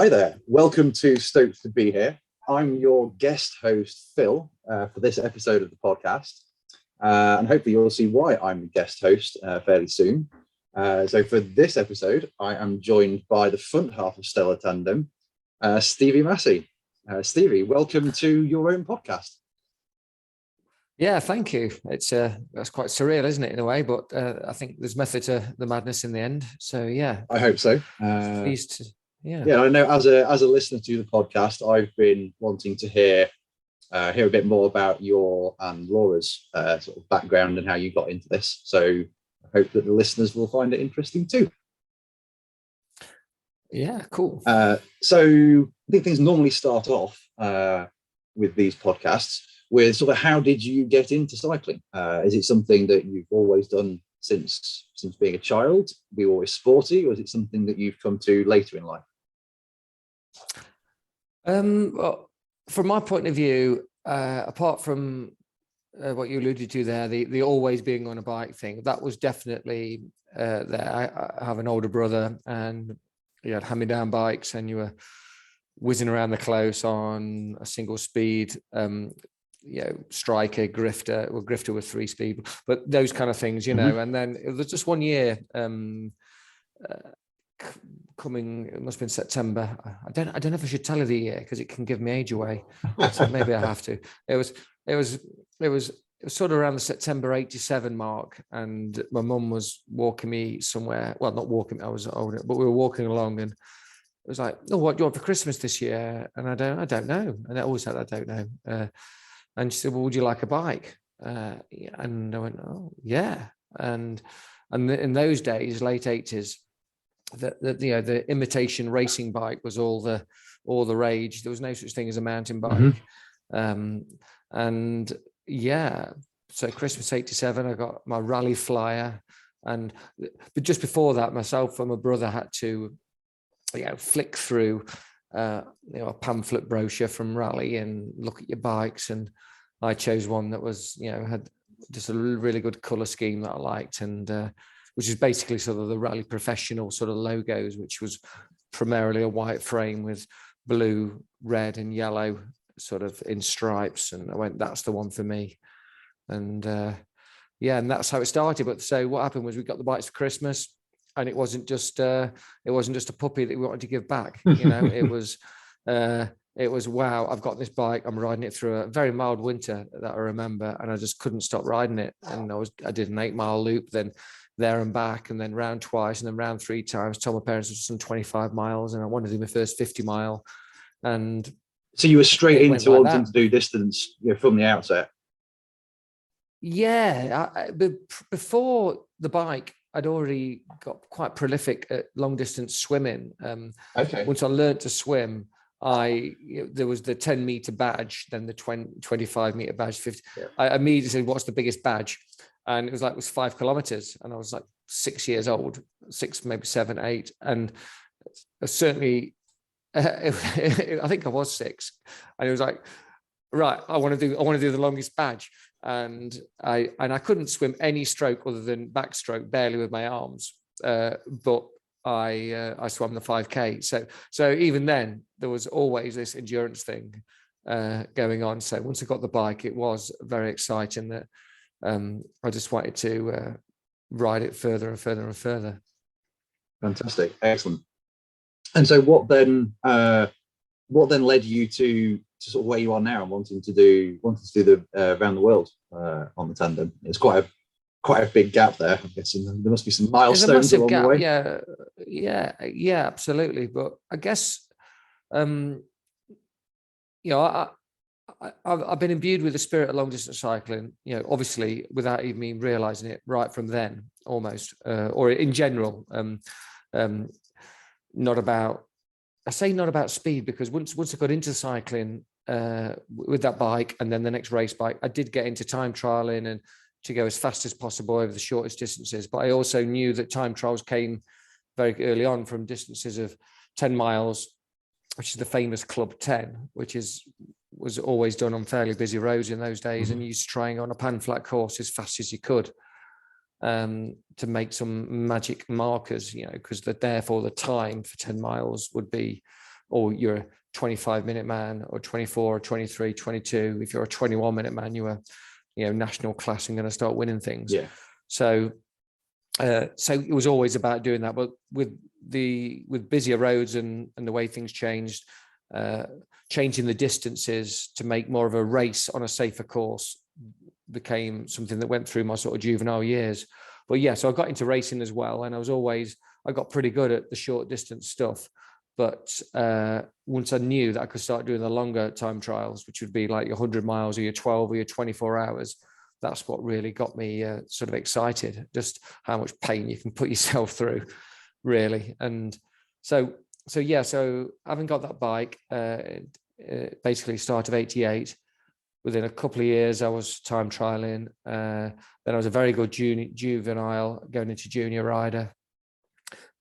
Hi there. Welcome to Stoked to be here. I'm your guest host, Phil, for this episode of the podcast. And hopefully you'll see why I'm the guest host fairly soon. So for this episode, I am joined by the front half of Stellar Tandem, Stevie Massey. Stevie, welcome to your own podcast. Yeah, thank you. It's that's quite surreal, isn't it, in a way? But I think there's method to the madness in the end. So yeah, I hope so. Pleased to, yeah. I know as a listener to the podcast, I've been wanting to hear a bit more about your and Laura's sort of background and how you got into this. So I hope that the listeners will find it interesting too. Yeah, cool. So I think things normally start off with these podcasts with sort of how did you get into cycling? Is it something that you've always done since being a child? Were you always sporty, or is it something that you've come to later in life? Well, from my point of view, apart from what you alluded to there, the always being on a bike thing, that was definitely there. I have an older brother, and you had hand-me-down bikes, and you were whizzing around the close on a single speed, striker, grifter. Well, grifter was 3-speed, but those kind of things, you know. And then it was just one year. Coming, it must have been September. I don't know if I should tell you the year because it can give me age away. So maybe I have to. It was sort of around the September 87 mark, and my mum was walking me somewhere. Well, not walking me, I was older, but we were walking along, and it was like, "Oh, what do you want for Christmas this year?" And I don't know. And I always said, "I don't know." And she said, "Well, would you like a bike?" And I went, "Oh, yeah." And in those days, late 80s. The imitation racing bike was all the rage. There was no such thing as a mountain bike. And yeah, so Christmas 87, I got my Rally Flyer, but just before that, myself and my brother had to flick through a pamphlet brochure from Rally and look at your bikes, and I chose one that was had just a really good color scheme that I liked, and which is basically sort of the Rally Professional sort of logos, which was primarily a white frame with blue, red, and yellow sort of in stripes. And I went, that's the one for me. And and that's how it started. But so what happened was we got the bikes for Christmas, and it wasn't just a puppy that we wanted to give back. It was wow, I've got this bike, I'm riding it through a very mild winter that I remember, and I just couldn't stop riding it. And I did an 8-mile loop, then there and back, and then round twice, and then round 3 times. Told my parents it was some 25 miles, and I wanted to do my first 50 mile. And so you were straight into wanting to do distance from the outset. Yeah, but before the bike, I'd already got quite prolific at long distance swimming. Once I learned to swim, there was the 10-meter badge, then the 25-meter badge, 50. Yeah. I immediately said, "What's the biggest badge?" And it was 5 kilometers, and I was 6 years old, 6, maybe 7, 8, and certainly, I think I was 6, and it was like, right, I want to do the longest badge, and I couldn't swim any stroke other than backstroke, barely with my arms, but I swam the 5K. So even then, there was always this endurance thing going on. So once I got the bike, it was very exciting that. I just wanted to ride it further and further and further. Fantastic, excellent. And so, what then led you to sort of where you are now and wanting to do the around the world on the Tandem? It's quite a big gap there. I'm guessing there must be some milestones along the way. Yeah, absolutely. But I guess I've been imbued with the spirit of long distance cycling, obviously without even me realizing it right from then, almost, or in general. Not about speed, because once I got into cycling with that bike, and then the next race bike, I did get into time trialing and to go as fast as possible over the shortest distances. But I also knew that time trials came very early on from distances of 10 miles, which is the famous Club 10, which was always done on fairly busy roads in those days, and used to trying on a pan flat course as fast as you could to make some magic markers, because therefore the time for 10 miles would be or you're a 25-minute man, or 24, or 23, 22. If you're a 21-minute man, you were, national class and going to start winning things. Yeah. So it was always about doing that. But with busier roads and the way things changed, changing the distances to make more of a race on a safer course became something that went through my sort of juvenile years. But yeah, so I got into racing as well, and I got pretty good at the short distance stuff. But once I knew that I could start doing the longer time trials, which would be like your 100 miles or your 12 or your 24 hours, that's what really got me sort of excited, just how much pain you can put yourself through, really. And so having got that bike, basically start of 88, within a couple of years, I was time trialing. Then I was a very good juvenile, going into junior rider.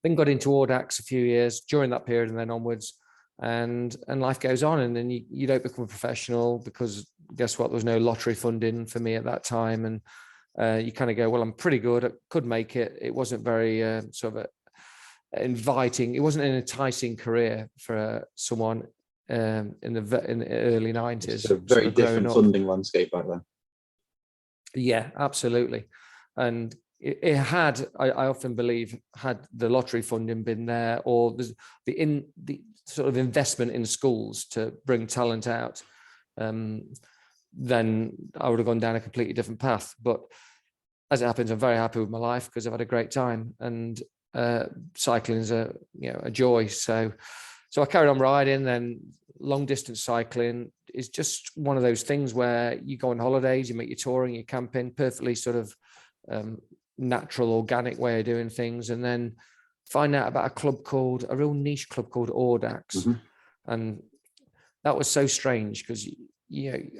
Then got into Audax a few years during that period, and then onwards. And life goes on, and then you don't become a professional, because guess what? There was no lottery funding for me at that time, and you kind of go, well, I'm pretty good. I could make it. It wasn't very sort of inviting. It wasn't an enticing career for someone in the early 90s. It's a very different funding landscape back then. Yeah, absolutely. And it had, I often believe, had the lottery funding been there, or the sort of investment in schools to bring talent out, then I would have gone down a completely different path. But as it happens, I'm very happy with my life because I've had a great time, and cycling is a joy. So I carried on riding. Then long distance cycling is just one of those things where you go on holidays, you make your touring, your camping, perfectly sort of natural, organic way of doing things, and then find out about a real niche club called Audax. Mm-hmm. And that was so strange, because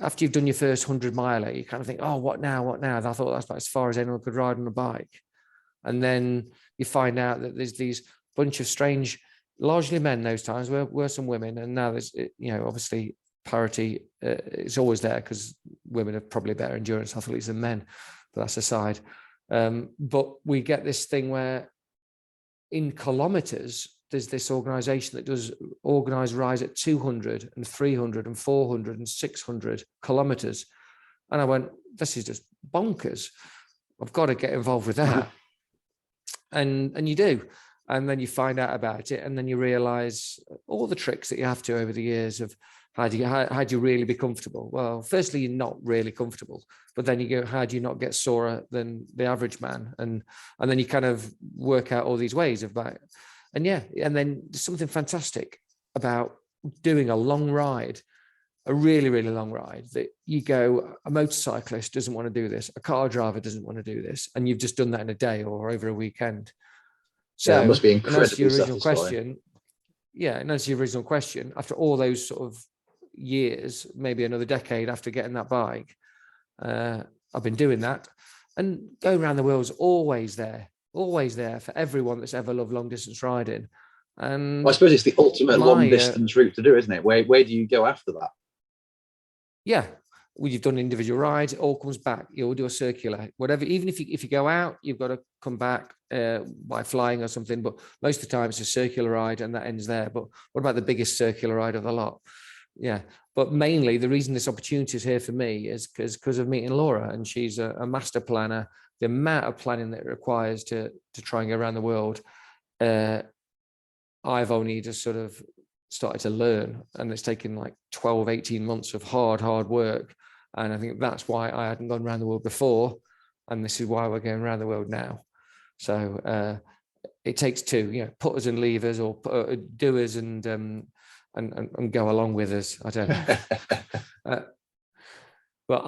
after you've done your first 100 miler, you kind of think, oh, what now? And I thought that's about as far as anyone could ride on a bike. And then you find out that there's these bunch of strange, largely men those times, were some women, and now there's obviously parity is always there, because women are probably better endurance athletes than men, but that's aside. But we get this thing where in kilometers, there's this organization that does organized rides at 200 and 300 and 400 and 600 kilometers. And I went, this is just bonkers. I've got to get involved with that. And you do. And then you find out about it, and then you realize all the tricks that you have to over the years of how do you really be comfortable? Well, firstly, you're not really comfortable, but then you go, how do you not get sorer than the average man? And then you kind of work out all these ways of that. And then there's something fantastic about doing a long ride, a really, really long ride, that you go, a motorcyclist doesn't want to do this, a car driver doesn't want to do this, and you've just done that in a day or over a weekend. So it must be incredibly satisfying. And as your original question, after all those sort of years, maybe another decade after getting that bike, I've been doing that, and going around the world is always there for everyone that's ever loved long distance riding. And I suppose it's the ultimate long distance route to do, isn't it? Where do you go after that? Yeah. Well, you've done individual rides, it all comes back. You'll do a circular, whatever. Even if you go out, you've got to come back by flying or something. But most of the time, it's a circular ride, and that ends there. But what about the biggest circular ride of the lot? Yeah. But mainly, the reason this opportunity is here for me is because of meeting Laura, and she's a master planner. The amount of planning that it requires to try and go around the world, I've only just sort of started to learn, and it's taken like 12, 18 months of hard work. And I think that's why I hadn't gone around the world before. And this is why we're going around the world now. So it takes two, putters and levers, or doers and go along with us. I don't know. But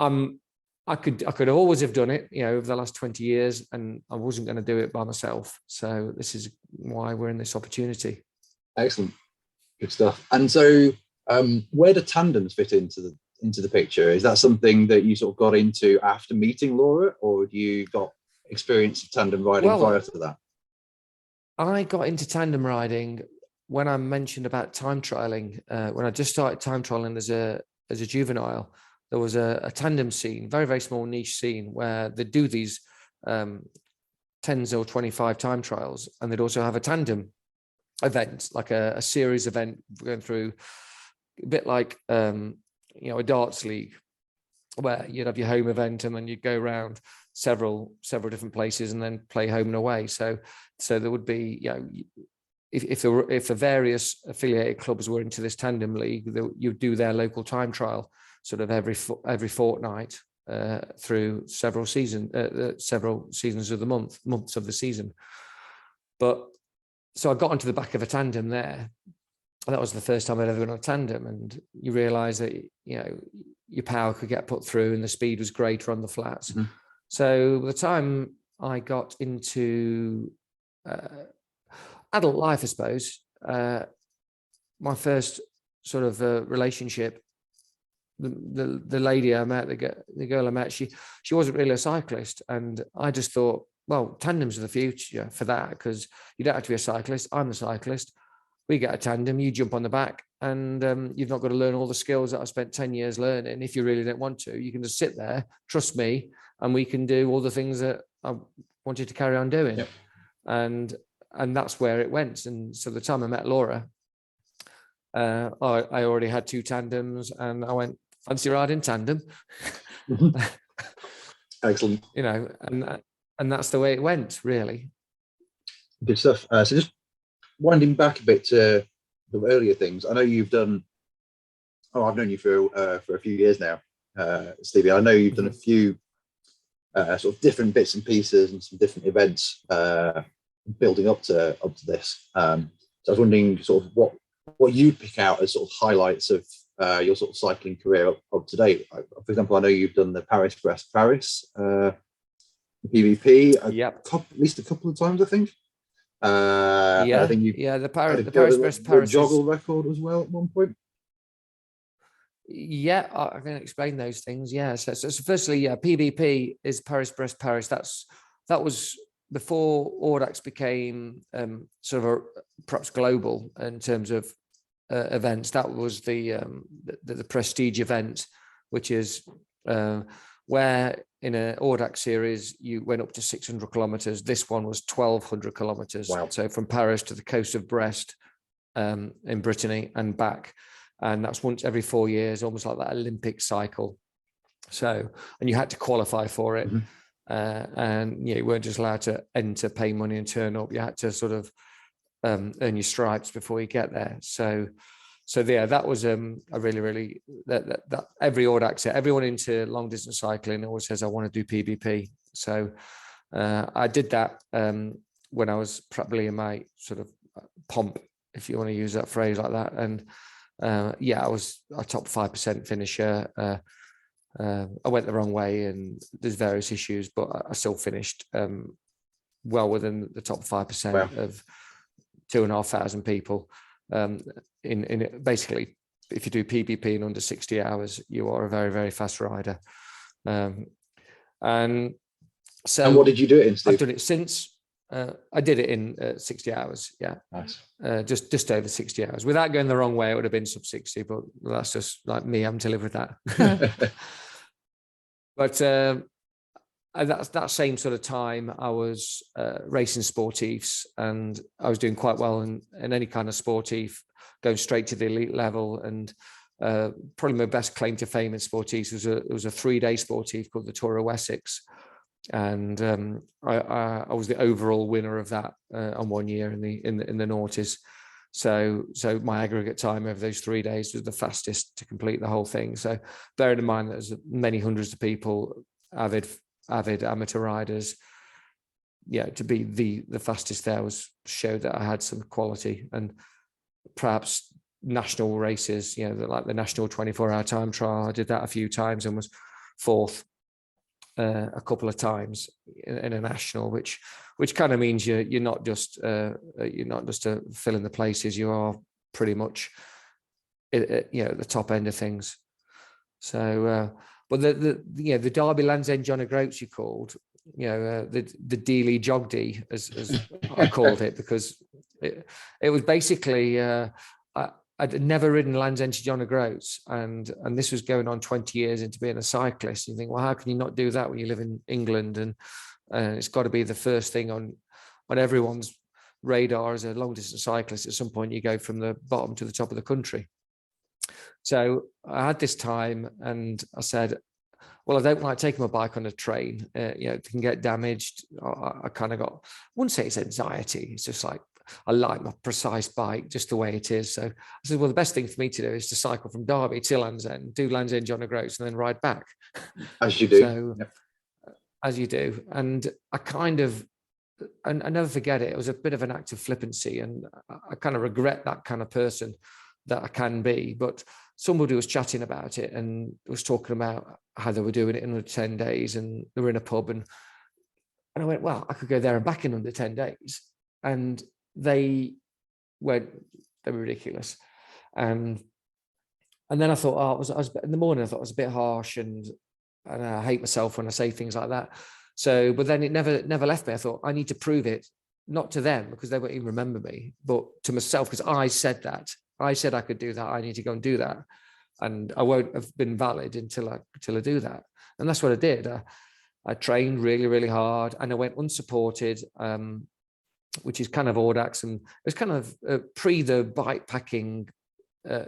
I could always have done it, over the last 20 years, and I wasn't going to do it by myself. So this is why we're in this opportunity. Excellent. Good stuff. And so where do tandems fit into the picture? Is that something that you sort of got into after meeting Laura, or have you got experience of tandem riding prior to that? I got into tandem riding when I mentioned about time trialing. When I just started time trialing as a juvenile, there was a tandem scene, very, very small niche scene, where they do these 10s or 25 time trials, and they'd also have a tandem. event, like a series event going through, a bit like a darts league, where you'd have your home event and then you'd go around several different places and then play home and away. So there would be, if the various affiliated clubs were into this Tandem league, you'd do their local time trial sort of every fortnight through several seasons of the months of the season. But so I got onto the back of a Tandem there. That was the first time I'd ever been on a Tandem, and you realise that your power could get put through and the speed was greater on the flats. Mm-hmm. So by the time I got into adult life, I suppose, my first sort of relationship, the lady I met, the girl I met, she wasn't really a cyclist, and I just thought, well, tandems are the future for that, because you don't have to be a cyclist. I'm the cyclist. We get a tandem, you jump on the back, and you've not got to learn all the skills that I spent 10 years learning. If you really don't want to, you can just sit there, trust me, and we can do all the things that I wanted to carry on doing. Yep. And that's where it went. And so the time I met Laura, I already had 2 tandems, and I went, fancy riding tandem. Excellent. And that's the way it went, really. Good stuff. So just winding back a bit to the earlier things, I know you've done, I've known you for a few years now, Stevie. I know you've done a few sort of different bits and pieces and some different events building up to this. So I was wondering sort of what you pick out as sort of highlights of your sort of cycling career up to date. For example, I know you've done the Paris, the PVP, at least a couple of times, I think. I think the Paris joggle record as well at one point. Yeah, I can explain those things. Yeah, so firstly, PVP is Paris-Brest Paris. That was before Audax became sort of perhaps global in terms of events. That was the prestige event, which is where in an Audax series you went up to 600 kilometers. This one was 1,200 kilometers. Wow. So from Paris to the coast of Brest in Brittany and back. And that's once every 4 years, almost like that Olympic cycle. So, and you had to qualify for it. Mm-hmm. And you weren't just allowed to enter, pay money and turn up. You had to sort of earn your stripes before you get there. So that was a really that every Audax, everyone into long distance cycling always says, I want to do PVP. So I did that when I was probably in my sort of pomp, if you want to use that phrase like that. And I was a top 5% finisher. I went the wrong way and there's various issues, but I still finished well within the top 5% of 2,500 people. In basically, if you do PVP in under 60 hours, you are a very, very fast rider. And what did you do it in, Steve? I've done it since. I did it in 60 hours. Yeah. Nice. Just over 60 hours. Without going the wrong way, it would have been sub 60, but that's just like me having to live with that. But that same sort of time, I was racing sportifs, and I was doing quite well in any kind of sportif, going straight to the elite level. And probably my best claim to fame in sportifs was a 3-day sportif called the Tour of Wessex. And I was the overall winner of that on 1 year in the noughties. So my aggregate time over those 3 days was the fastest to complete the whole thing. So bearing in mind that there's many hundreds of people, avid amateur riders, to be the fastest there showed that I had some quality. And perhaps national races, like the national 24-hour time trial, I did that a few times and was 4th a couple of times in a national, which kind of means you're not just to fill in the places, you are pretty much at the top end of things. So but the Derby Land's End John O'Groats, you called, the Dealey Jogdy, as I called it, because it was basically I'd never ridden Land's End to John O'Groats, and this was going on 20 years into being a cyclist. You think, well, how can you not do that when you live in England? And it's got to be the first thing on everyone's radar as a long distance cyclist. At some point, you go from the bottom to the top of the country. So I had this time, and I said, well, I don't like taking my bike on a train. It can get damaged. I kind of got, I wouldn't say it's anxiety. It's just like, I like my precise bike just the way it is. So I said, well, the best thing for me to do is to cycle from Derby to Land's End, do Land's End, John O'Groats, and then ride back. As you do. So, yep. As you do. And I never forget it. It was a bit of an act of flippancy, and I kind of regret that kind of person that I can be. But somebody was chatting about it and was talking about how they were doing it in under 10 days, and they were in a pub, and I went, well, I could go there and back in under 10 days. And they were ridiculous. And then I thought, I was in the morning, I thought it was a bit harsh, and I hate myself when I say things like that. So, but then it never left me. I thought, I need to prove it, not to them because they won't even remember me, but to myself, because I said that. I said I could do that. I need to go and do that. And I won't have been valid until I do that. And that's what I did. I trained really, really hard, and I went unsupported, which is kind of Audax. And it was kind of pre the bike packing.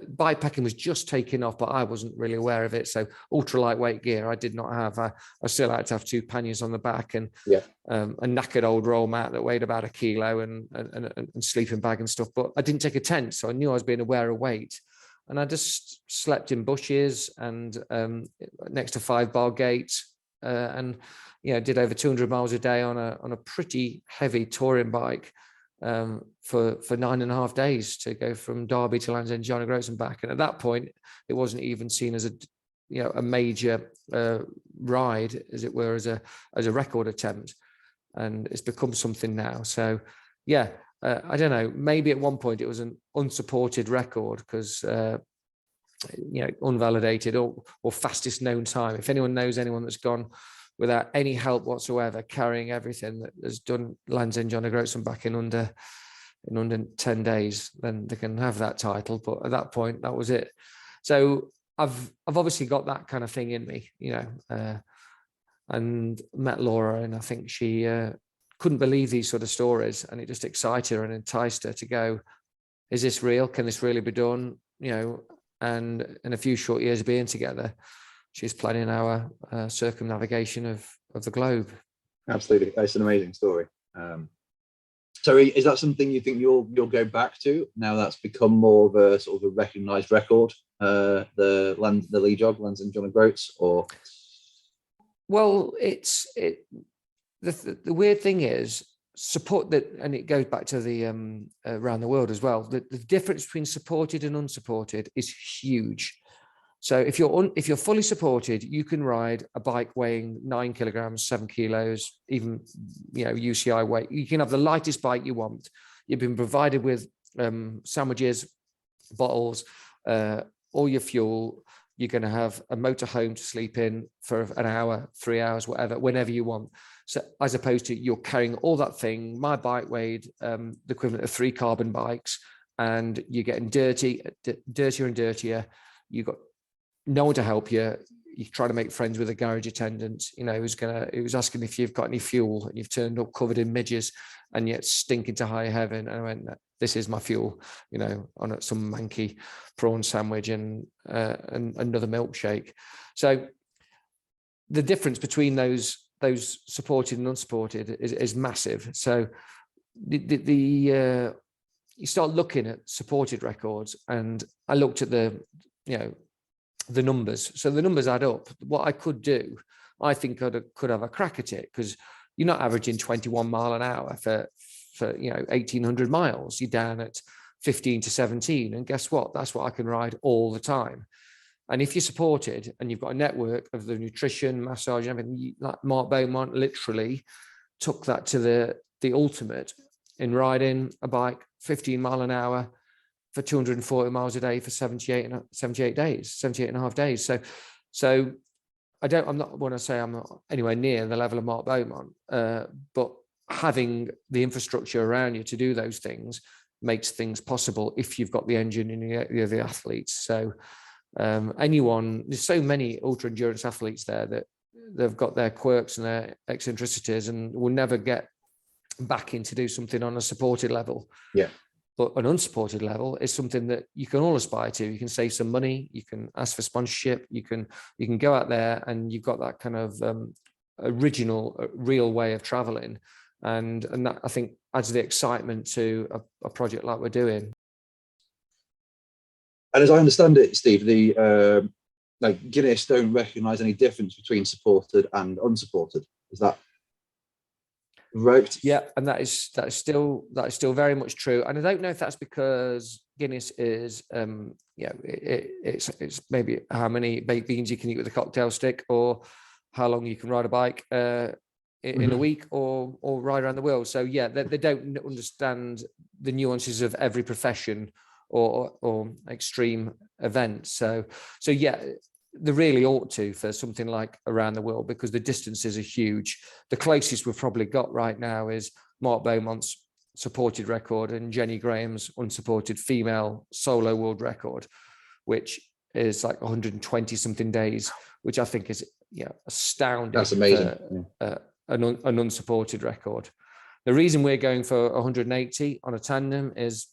Bike packing was just taking off, but I wasn't really aware of it. So ultra lightweight gear I did not have. I still had to have 2 panniers on the back, and a knackered old roll mat that weighed about 1 kilo, and sleeping bag and stuff. But I didn't take a tent, so I knew I was being aware of weight. And I just slept in bushes and next to 5-bar gates, and did over 200 miles a day on a pretty heavy touring bike. For 9.5 days to go from Derby to Land's End, John O'Groats and back. And at that point, it wasn't even seen as a major ride, as it were, as a record attempt. And it's become something now. So, I don't know. Maybe at one point it was an unsupported record because, unvalidated or fastest known time. If anyone knows anyone that's gone without any help whatsoever, carrying everything, that has done Land's End, John O'Groats and back in under 10 days, then they can have that title. But at that point, that was it. So I've obviously got that kind of thing in me, and met Laura, and I think she couldn't believe these sort of stories, and it just excited her and enticed her to go, is this real? Can this really be done? And in a few short years of being together, she's planning our circumnavigation of the globe. Absolutely, it's an amazing story. So, is that something you think you'll go back to now that's become more of a sort of a recognised record? The lead jog, Land's End, John O'Groats, or? Well, the weird thing is support that, and it goes back to the around the world as well. The difference between supported and unsupported is huge. So if you're fully supported, you can ride a bike weighing 9 kilograms, 7 kilos, even UCI weight. You can have the lightest bike you want. You've been provided with sandwiches, bottles, all your fuel. You're going to have a motorhome to sleep in for an hour, 3 hours, whatever, whenever you want. So as opposed to you're carrying all that thing. My bike weighed the equivalent of 3 carbon bikes, and you're getting dirtier and dirtier. You've got no one to help you. You try to make friends with a garage attendant, who's asking if you've got any fuel, and you've turned up covered in midges and yet stinking to high heaven. And I went, this is my fuel, on some manky prawn sandwich and another milkshake. So the difference between those supported and unsupported is massive. So you start looking at supported records, and I looked at the numbers. So the numbers add up. What I could do, I think I could have a crack at it, because you're not averaging 21 mile an hour for 1,800 miles. You're down at 15 to 17. And guess what? That's what I can ride all the time. And if you're supported and you've got a network of the nutrition, massage, and everything, like Mark Beaumont literally took that to the ultimate in riding a bike 15 mile an hour for 240 miles a day for 78 and a half days. So I'm not want to say I'm not anywhere near the level of Mark Beaumont, but having the infrastructure around you to do those things makes things possible if you've got the engine and you're the athletes. So there's so many ultra endurance athletes there that they've got their quirks and their eccentricities and will never get backing to do something on a supported level. Yeah. But an unsupported level is something that you can all aspire to. You can save some money, you can ask for sponsorship, you can go out there, and you've got that kind of original, real way of traveling. And that, I think, adds the excitement to a project like we're doing. And as I understand it, Steve, the like Guinness don't recognise any difference between supported and unsupported. Is that right? Yeah, and that is still very much true. And I don't know if that's because Guinness is it's maybe how many baked beans you can eat with a cocktail stick, or how long you can ride a bike in a week, or ride around the world. So yeah, they don't understand the nuances of every profession or extreme event. So yeah, they really ought to for something like around the world, because the distances are huge. The closest we've probably got right now is Mark Beaumont's supported record and Jenny Graham's unsupported female solo world record, which is like 120 something days, which I think is astounding. That's amazing. An unsupported record. The reason we're going for 180 on a tandem is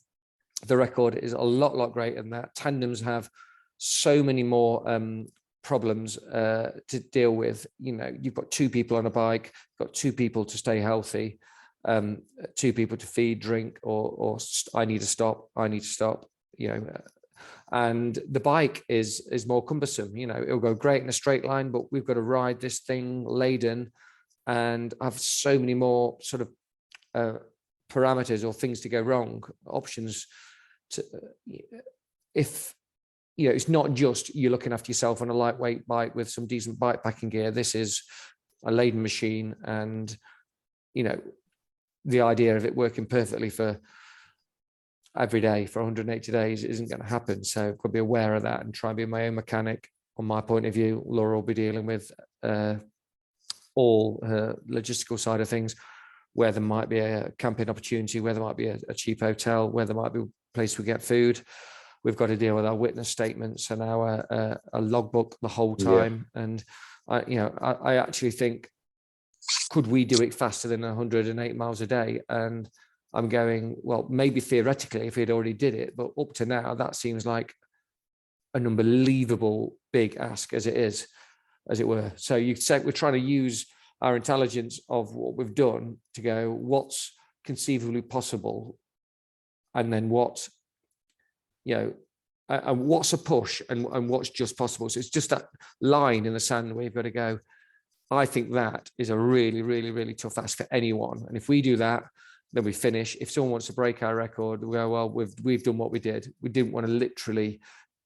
the record is a lot greater than that. Tandems have so many more problems to deal with. You've got two people on a bike, you've got two people to stay healthy, two people to feed, drink, or I need to stop. And the bike is more cumbersome. It'll go great in a straight line, but we've got to ride this thing laden and have so many more sort of parameters or things to go wrong, options to, if it's not just you're looking after yourself on a lightweight bike with some decent bike packing gear. This is a laden machine, and the idea of it working perfectly for every day for 180 days isn't going to happen. So I've got to be aware of that and try and be my own mechanic. On my point of view, Laura will be dealing with all her logistical side of things, where there might be a camping opportunity, where there might be a cheap hotel, where there might be a place we get food. We've got to deal with our witness statements and our logbook the whole time. Yeah. And I actually think, could we do it faster than 108 miles a day? And I'm going, well, maybe theoretically if we'd already did it, but up to now, that seems like an unbelievable big ask as it were. So you say we're trying to use our intelligence of what we've done to go, what's conceivably possible, and then what, and what's a push and what's just possible. So it's just that line in the sand where you've got to go, I think that is a really, really, really tough ask for anyone. And if we do that, then we finish. If someone wants to break our record, we go, well, we've done what we did. We didn't want to literally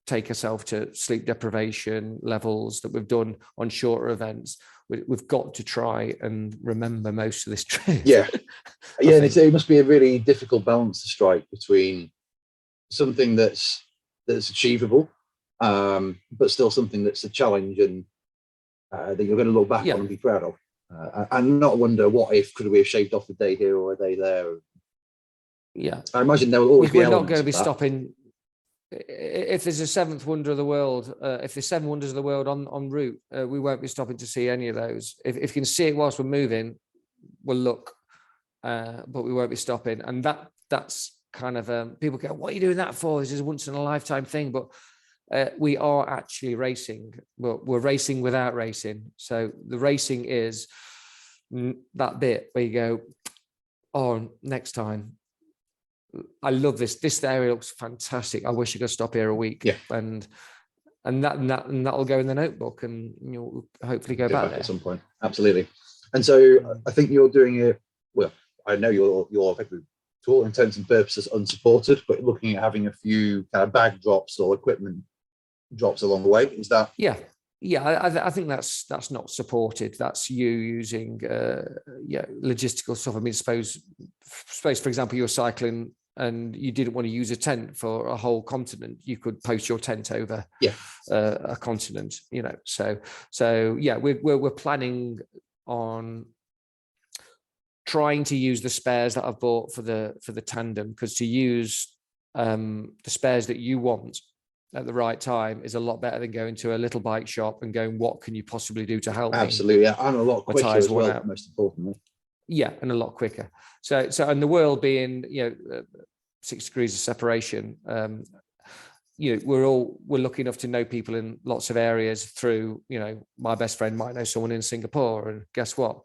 take ourselves to sleep deprivation levels that we've done on shorter events. We've got to try and remember most of this trip. Yeah. And it must be a really difficult balance to strike between something that's achievable, but still something that's a challenge and that you're going to look back on and be proud of, and not wonder, what if, could we have shaved off a day here or a day there? Yeah, I imagine there will always be. We're not going to be stopping. If there's a seventh wonder of the world, if there's 7 wonders of the world en route, we won't be stopping to see any of those. If you can see it whilst we're moving, we'll look, but we won't be stopping. And that's kind of people go, what are you doing that for? This is a once in a lifetime thing. But we are actually racing, but we're racing without racing. So the racing is that bit where you go, oh, next time. I love this. This area looks fantastic. I wish I could stop here a week. Yeah. And that'll go in the notebook, and you'll hopefully go back there at some point. Absolutely. And so I think you're doing it. Well, I know you're to all intents and purposes unsupported, but looking at having a few kind of bag drops or equipment drops along the way. Is that? Yeah. I think that's not supported. That's you using logistical stuff. I mean, suppose for example, you're cycling and you didn't want to use a tent for a whole continent. You could post your tent over a continent. So yeah, we're planning on trying to use the spares that I've bought for the tandem, because to use the spares that you want at the right time is a lot better than going to a little bike shop and going, what can you possibly do to help me? Absolutely, and a lot quicker as well, most importantly. Yeah, and a lot quicker. So and the world being 6 degrees of separation, we're lucky enough to know people in lots of areas through, my best friend might know someone in Singapore, and guess what?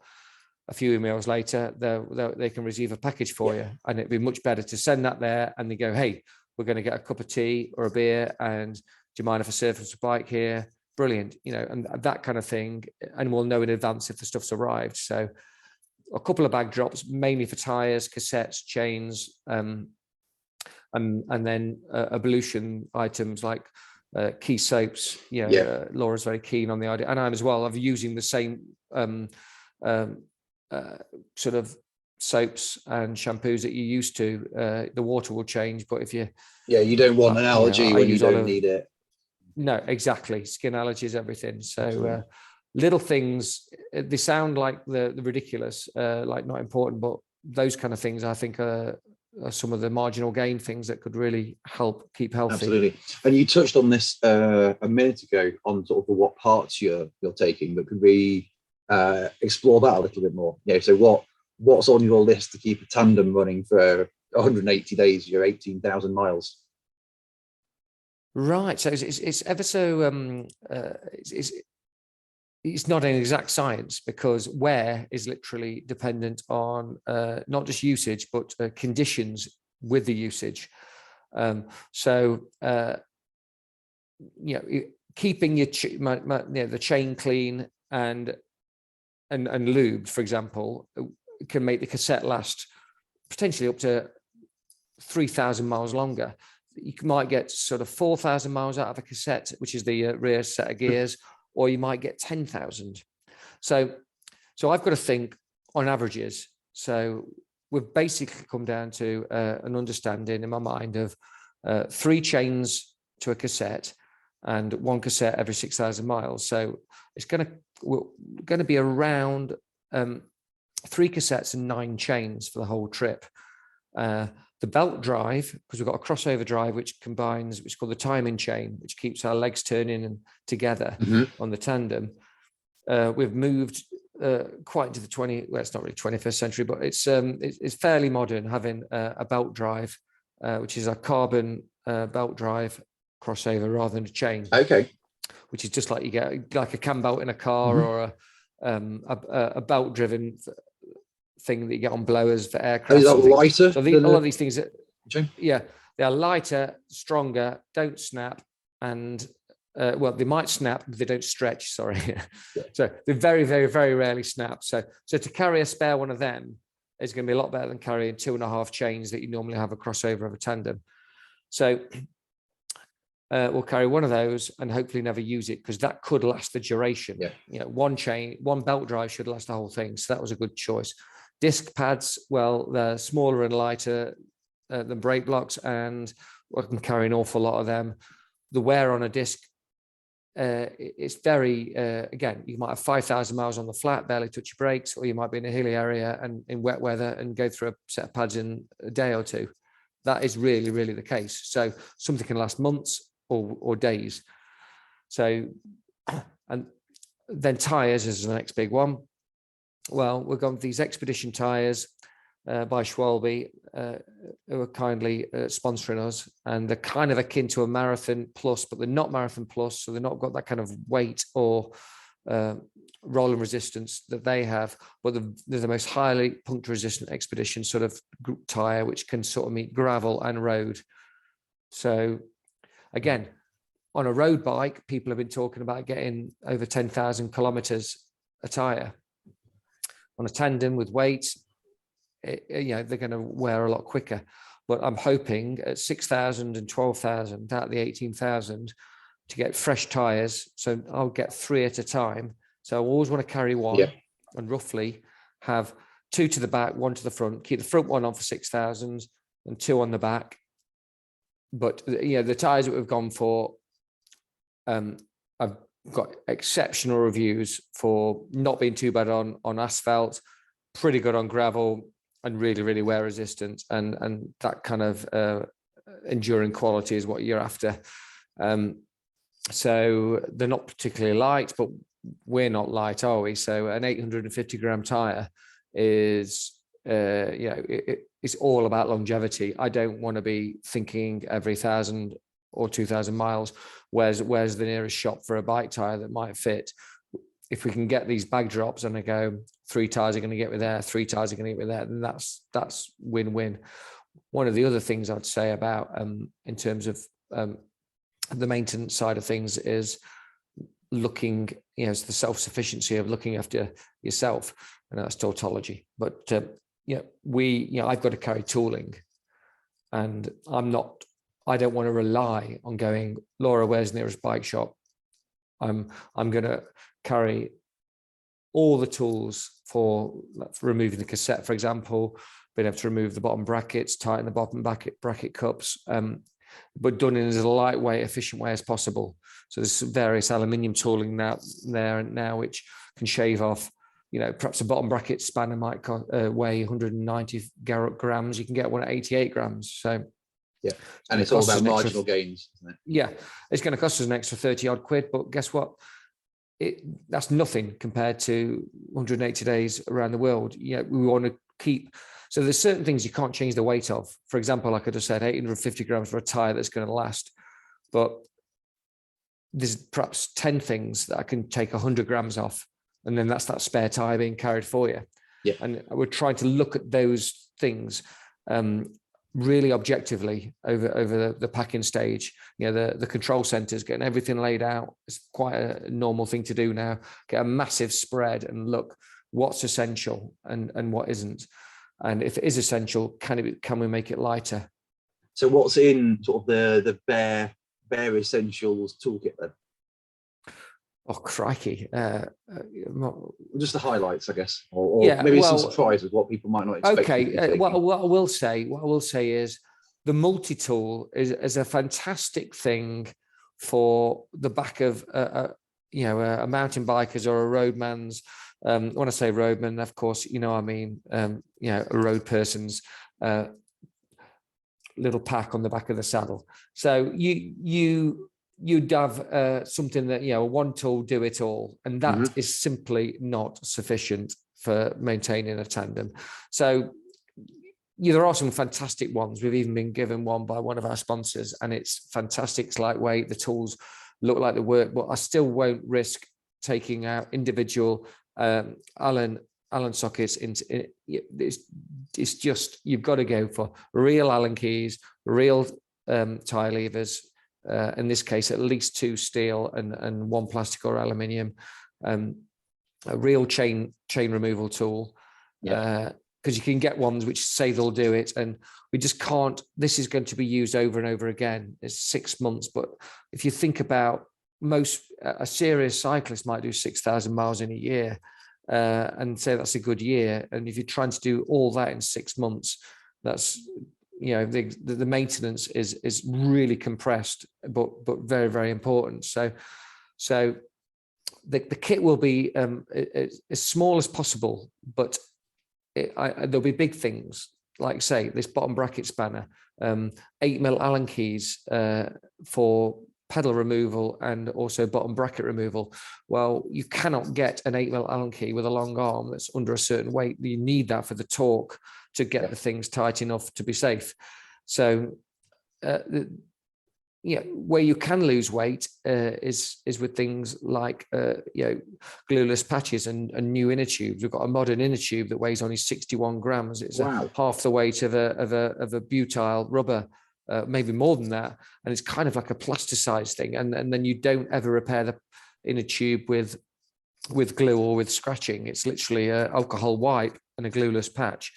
A few emails later, they can receive a package for you, and it'd be much better to send that there, and they go, hey, we're going to get a cup of tea or a beer, and do you mind if I surface a bike here? Brilliant, and that kind of thing, and we'll know in advance if the stuff's arrived. So a couple of bag drops, mainly for tires, cassettes, chains, and then ablution items like key soaps. Laura's very keen on the idea, and I'm as well, of using the same sort of soaps and shampoos that you used to. The water will change, but if you don't want an allergy when you don't need it. No, exactly. Skin allergies, everything. So little things, they sound like the ridiculous, like not important, but those kind of things I think are some of the marginal gain things that could really help keep healthy. Absolutely. And you touched on this a minute ago on sort of what parts you're taking, but could we explore that a little bit more? So what's on your list to keep a tandem running for 180 days, your 18,000 miles? Right. So it's ever so it's not an exact science, because wear is literally dependent on not just usage, but conditions with the usage. Keeping the chain clean and lubed, for example, can make the cassette last potentially up to 3,000 miles longer. You might get sort of 4,000 miles out of a cassette, which is the rear set of gears, or you might get 10,000. So I've got to think on averages. So we've basically come down to an understanding in my mind of 3 chains to a cassette and 1 cassette every 6,000 miles. So we're going to be around 3 cassettes and 9 chains for the whole trip. The belt drive, because we've got a crossover drive which combines, which is called the timing chain, which keeps our legs turning and together on the tandem. We've moved quite into the it's not really 21st century, but it's fairly modern, having a belt drive, which is a carbon belt drive crossover rather than a chain. Okay. Which is just like you get like a cam belt in a car, or a belt driven thing that you get on blowers for aircraft. Is that lighter? So a lot of these things, they are lighter, stronger, don't snap, and they might snap, but they don't stretch. Sorry, so they very, very, very rarely snap. So to carry a spare one of them is going to be a lot better than carrying 2.5 chains that you normally have a crossover of a tandem. So we'll carry one of those and hopefully never use it, because that could last the duration. One chain, one belt drive should last the whole thing. So that was a good choice. Disc pads, well, they're smaller and lighter than brake blocks, and I can carry an awful lot of them. The wear on a disc, it's very, again, you might have 5,000 miles on the flat, barely touch your brakes, or you might be in a hilly area and in wet weather and go through a set of pads in a day or two. That is really, really the case. So something can last months or days. So, and then tires is the next big one. Well, we've gone with these Expedition tires by Schwalbe, who are kindly sponsoring us, and they're kind of akin to a Marathon Plus, but they're not Marathon Plus, so they're not got that kind of weight or rolling resistance that they have, but they're the most highly puncture resistant Expedition sort of tire, which can sort of meet gravel and road. So again, on a road bike, people have been talking about getting over 10,000 kilometers a tire. On a tandem with weight, they're going to wear a lot quicker. But I'm hoping at 6,000 and 12,000 out of the 18,000 to get fresh tires. So I'll get 3 at a time. So I always want to carry one and roughly have 2 to the back, 1 to the front. Keep the front one on for 6,000 and 2 on the back. But the tires that we've gone for, I've got exceptional reviews for not being too bad on asphalt, pretty good on gravel, and really, really wear resistant, and that kind of enduring quality is what you're after. So they're not particularly light, but we're not light, are we? So an 850 gram tire is, it's all about longevity. I don't want to be thinking every 1,000 or 2,000 miles, where's the nearest shop for a bike tire that might fit. If we can get these bag drops and I go, 3 tires are going to get me there, 3 tires are going to get me there, then that's win-win. One of the other things I'd say about in terms of the maintenance side of things is looking, it's the self-sufficiency of looking after yourself, and that's tautology. But I've got to carry tooling, and I don't want to rely on going, Laura, where's the nearest bike shop? I'm going to carry all the tools for removing the cassette, for example, being able to remove the bottom brackets, tighten the bottom bracket cups, but done in as a lightweight, efficient way as possible. So there's various aluminium tooling now which can shave off, perhaps a bottom bracket spanner might weigh 190 grams. You can get one at 88 grams. So yeah, and it's all about marginal gains, isn't it? Yeah, it's going to cost us an extra 30 odd quid, but guess what? That's nothing compared to 180 days around the world. We want to keep. So there's certain things you can't change the weight of. For example, like I just said, 850 grams for a tire that's going to last. But there's perhaps 10 things that I can take 100 grams off, and then that's that spare tire being carried for you. Yeah. And we're trying to look at those things really objectively over the packing stage. The control centers, getting everything laid out. It's quite a normal thing to do now. Get a massive spread and look what's essential and what isn't. And if it is essential, can we make it lighter? So what's in sort of the bare essentials toolkit then? Oh, crikey. Just the highlights, I guess, or maybe some surprises, what people might not expect. Okay, what I will say is the multi-tool is a fantastic thing for the back of a mountain biker's or a roadman's. When I say roadman, of course, I mean, a road person's little pack on the back of the saddle. So you'd have something that, one tool do it all, and that is simply not sufficient for maintaining a tandem. So there are some fantastic ones. We've even been given one by one of our sponsors, and it's fantastic. It's lightweight. The tools look like they work, but I still won't risk taking out individual Allen sockets into it. It's just, you've got to go for real Allen keys, real tie levers. In this case, at least 2 steel and 1 plastic or aluminium, a real chain removal tool. Because you can get ones which say they'll do it, and we just can't. This is going to be used over and over again. It's 6 months, but if you think about a serious cyclist might do 6,000 miles in a year, and say that's a good year. And if you're trying to do all that in 6 months, that's the maintenance is really compressed, but very, very important. So the kit will be as small as possible, but there'll be big things, like say this bottom bracket spanner, 8mm Allen keys for pedal removal and also bottom bracket removal. Well, you cannot get an 8mm Allen key with a long arm that's under a certain weight. You need that for the torque to get the things tight enough to be safe. So where you can lose weight is with things like glueless patches and new inner tubes. We've got a modern inner tube that weighs only 61 grams. It's half the weight of a butyl rubber, maybe more than that, and it's kind of like a plasticized thing. And then you don't ever repair the inner tube with glue or with scratching. It's literally an alcohol wipe and a glueless patch.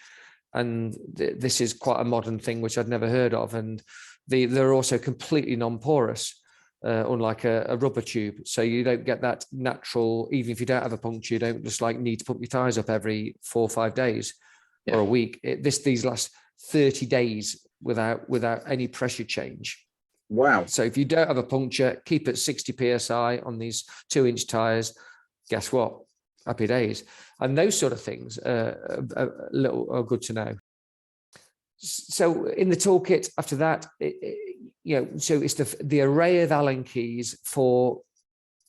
And this is quite a modern thing which I'd never heard of. And they're also completely non-porous, unlike a rubber tube. So you don't get that natural, even if you don't have a puncture, you don't just need to pump your tires up every 4 or 5 days or a week. These last 30 days without any pressure change. Wow. So if you don't have a puncture, keep it 60 PSI on these 2-inch tires. Guess what? Happy days. And those sort of things are good to know. So in the toolkit after that, so it's the array of Allen keys for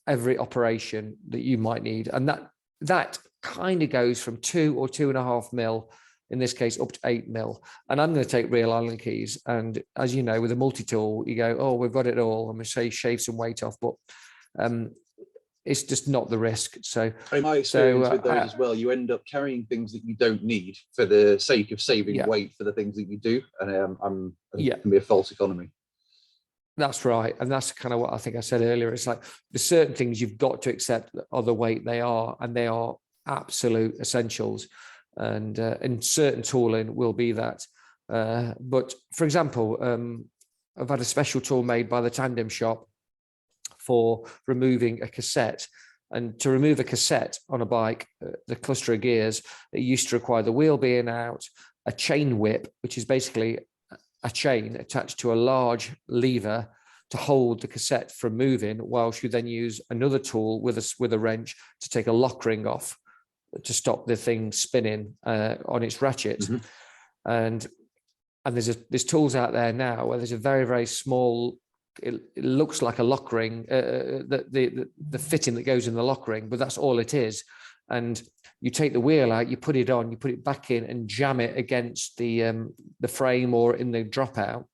every operation that you might need. And that kind of goes from 2 or 2.5 mil, in this case, up to 8 mil. And I'm going to take real Allen keys. And as you know, with a multi-tool, you go, oh, we've got it all. I'm going to say shave some weight off, but it's just not the risk. So in my experience with those as well, you end up carrying things that you don't need for the sake of saving weight for the things that you do. And I think it can be a false economy. That's right. And that's kind of what I think I said earlier. It's like there's certain things you've got to accept are the weight they are, and they are absolute essentials. And certain tooling will be that. But for example, I've had a special tool made by the Tandem shop for removing a cassette. And to remove a cassette on a bike, the cluster of gears, it used to require the wheel being out, a chain whip, which is basically a chain attached to a large lever to hold the cassette from moving, whilst you then use another tool with a wrench to take a lock ring off to stop the thing spinning on its ratchet. Mm-hmm. And there's tools out there now where there's a very, very small, it looks like a lock ring, the fitting that goes in the lock ring, but that's all it is. And you take the wheel out, you put it on, you put it back in and jam it against the frame or in the dropout,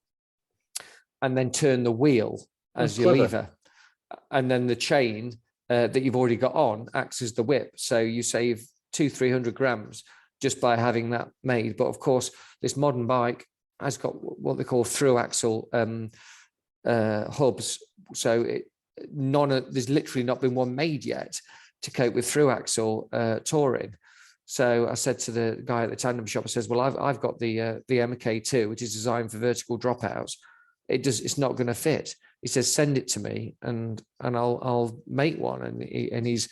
and then turn the wheel as your lever. And then the chain that you've already got on acts as the whip. So you save 200-300 grams just by having that made. But of course, this modern bike has got what they call through axle hubs. So there's literally not been one made yet to cope with through axle touring. So I said to the guy at the Tandem shop, I says, well, I've got the MK2, which is designed for vertical dropouts. It's not going to fit. He says, send it to me and I'll make one. And he's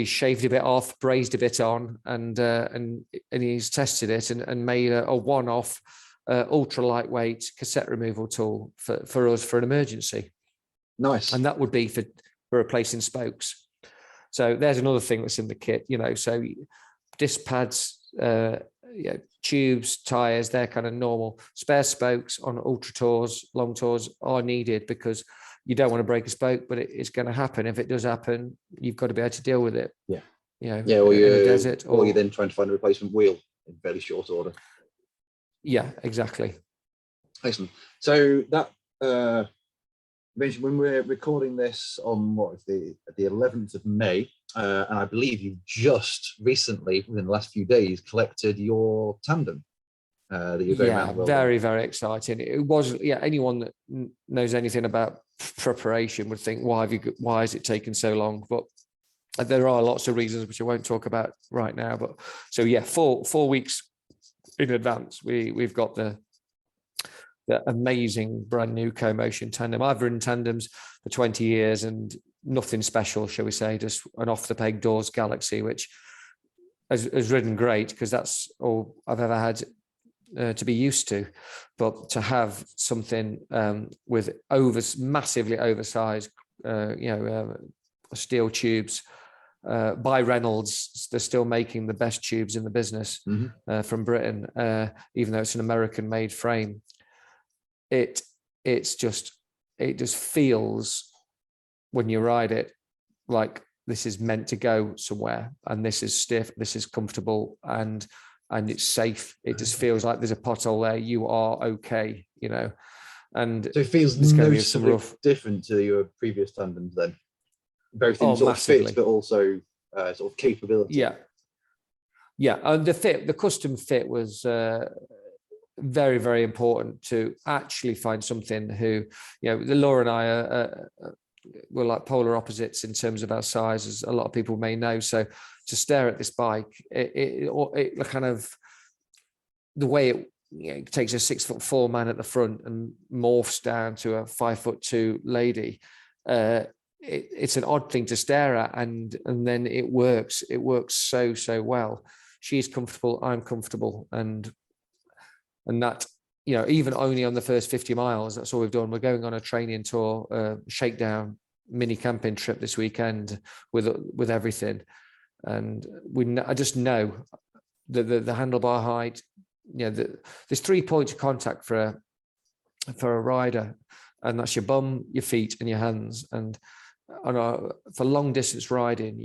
shaved a bit off, brazed a bit on, and he's tested it and made a one-off ultra lightweight cassette removal tool for us for an emergency. Nice. And that would be for replacing spokes. So there's another thing that's in the kit, so disc pads, tubes, tires, they're kind of normal. Spare spokes on ultra tours, long tours are needed because you don't want to break a spoke, but it's going to happen. If it does happen, you've got to be able to deal with it. Yeah. Or in the desert. Or you're then trying to find a replacement wheel in fairly short order. Yeah, exactly. Excellent. So that when we're recording this on the 11th of May, and I believe you just recently, within the last few days, collected your Tandem. That you're going around the world. Very, very exciting. It was, anyone that knows anything about preparation would think, why is it taking so long? But there are lots of reasons which I won't talk about right now. But so 4 weeks in advance, we've got the amazing brand new Co-Motion Tandem. I've ridden Tandems for 20 years and nothing special, shall we say, just an off the peg doors Galaxy, which has ridden great because that's all I've ever had to be used to. But to have something with massively oversized, steel tubes by Reynolds, they're still making the best tubes in the business from Britain, even though it's an American-made frame. It just feels when you ride it like this is meant to go somewhere, and this is stiff, this is comfortable, and it's safe. It just feels like there's a pothole there. You are okay, And so it feels noticeably different to your previous Tandems then, both in sort of fit, but also sort of capability. Yeah, and the custom fit was very, very important to actually find something who, Laura and I we're like polar opposites in terms of our size, as a lot of people may know. So to stare at this bike, it kind of, the way it takes a 6'4" man at the front and morphs down to a 5'2" lady. It's an odd thing to stare at, and then it works. It works so well. She's comfortable, I'm comfortable, and that, even only on the first 50 miles, that's all we've done. We're going on a training tour, shakedown mini camping trip this weekend with everything, and I just know the handlebar height. There's 3 points of contact for a rider, and that's your bum, your feet, and your hands. And for long distance riding,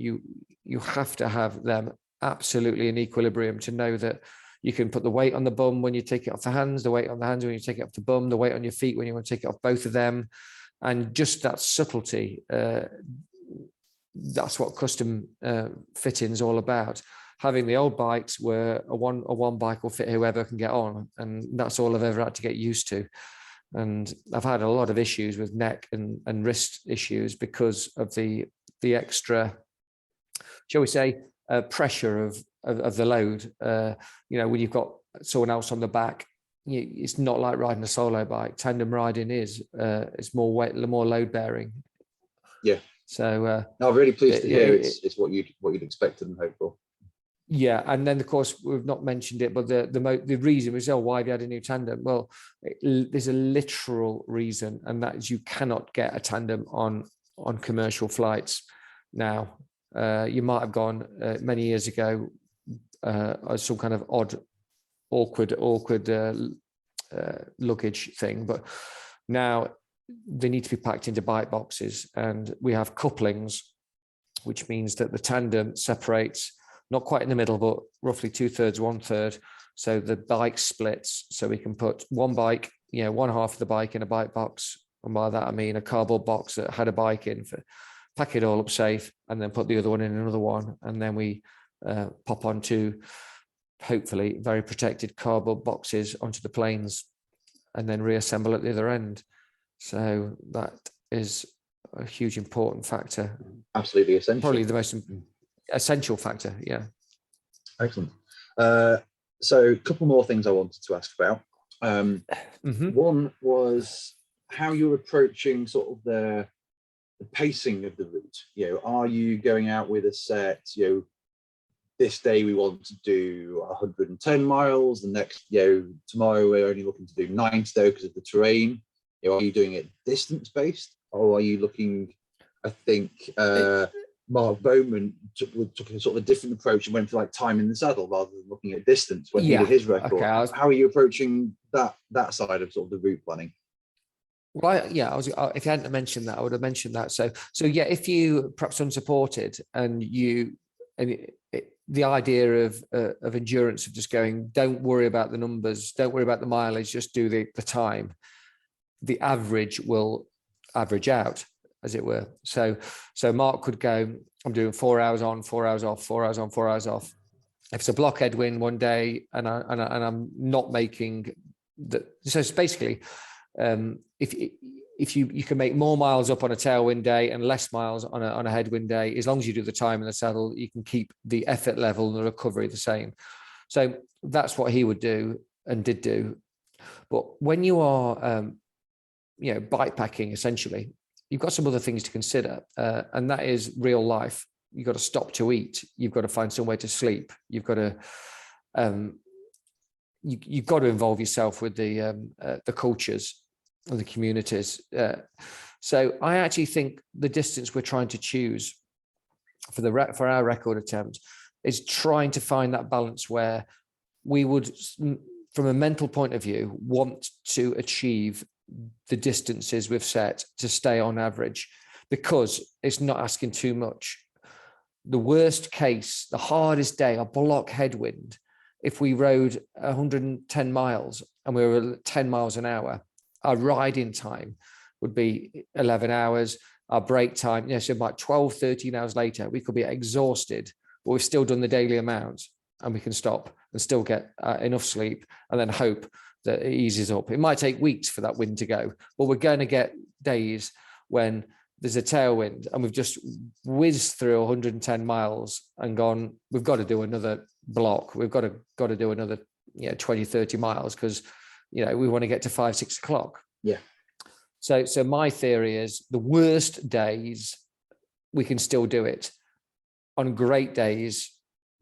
you have to have them absolutely in equilibrium to know that you can put the weight on the bum when you take it off the hands, the weight on the hands when you take it off the bum, the weight on your feet when you want to take it off both of them. And just that subtlety, that's what custom fitting is all about. Having the old bikes where a one bike will fit whoever can get on, and that's all I've ever had to get used to. And I've had a lot of issues with neck and wrist issues because of the extra, shall we say, pressure of the load. When you've got someone else on the back, it's not like riding a solo bike. Tandem riding is it's more weight, more load bearing. Yeah. So no, I'm really pleased to hear it's what you'd expected and hoped for. Yeah, and then of course we've not mentioned it, but the reason was, why have you had a new tandem? Well, there's a literal reason, and that is you cannot get a tandem on commercial flights now. You might have gone many years ago some kind of awkward luggage thing, but now they need to be packed into bike boxes, and we have couplings, which means that the tandem separates not quite in the middle, but roughly 2/3, 1/3. So the bike splits. So we can put one bike, one half of the bike in a bike box. And by that, I mean a cardboard box that had a bike in, pack it all up safe, and then put the other one in another one. And then we pop onto, hopefully, very protected cardboard boxes onto the planes, and then reassemble at the other end. So that is a huge important factor. Absolutely essential. Probably the most essential factor. Yeah. Excellent. So a couple more things I wanted to ask about. One was how you're approaching sort of the pacing of the route. Are you going out with a set, this day we want to do 110 miles, the next, tomorrow we're only looking to do 90 because of the terrain. Are you doing it distance based, or are you looking, I think Mark Bowman took a sort of a different approach and went for like time in the saddle rather than looking at distance when he did his record. Okay, how are you approaching that side of sort of the route planning? Well, if you hadn't mentioned that, I would have mentioned that. So yeah, if you perhaps unsupported and the idea of endurance, of just going, don't worry about the numbers, don't worry about the mileage, just do the time. The average will average out, as it were. So Mark could go, I'm doing 4 hours on, 4 hours off, 4 hours on, 4 hours off. If it's a block headwind one day and I'm not making the, so it's basically, if you can make more miles up on a tailwind day and less miles on a headwind day, as long as you do the time in the saddle, you can keep the effort level and the recovery the same. So that's what he would do and did do. But when you are, bike packing, essentially, you've got some other things to consider, and that is real life. You've got to stop to eat. You've got to find somewhere to sleep. You've got to you've got to involve yourself with the cultures and the communities. So I actually think the distance we're trying to choose for our record attempt is trying to find that balance where we would, from a mental point of view, want to achieve the distances we've set to stay on average, because it's not asking too much. The worst case, the hardest day, a block headwind, if we rode 110 miles and we were at 10 miles an hour, our riding time would be 11 hours. Our break time, so about 12, 13 hours later, we could be exhausted, but we've still done the daily amount, and we can stop and still get enough sleep and then hope that it eases up. It might take weeks for that wind to go, but we're going to get days when there's a tailwind and we've just whizzed through 110 miles and gone, we've got to do another block. We've got to do another 20, 30 miles because we want to get to 5, 6 o'clock. Yeah. So my theory is the worst days we can still do it. On great days,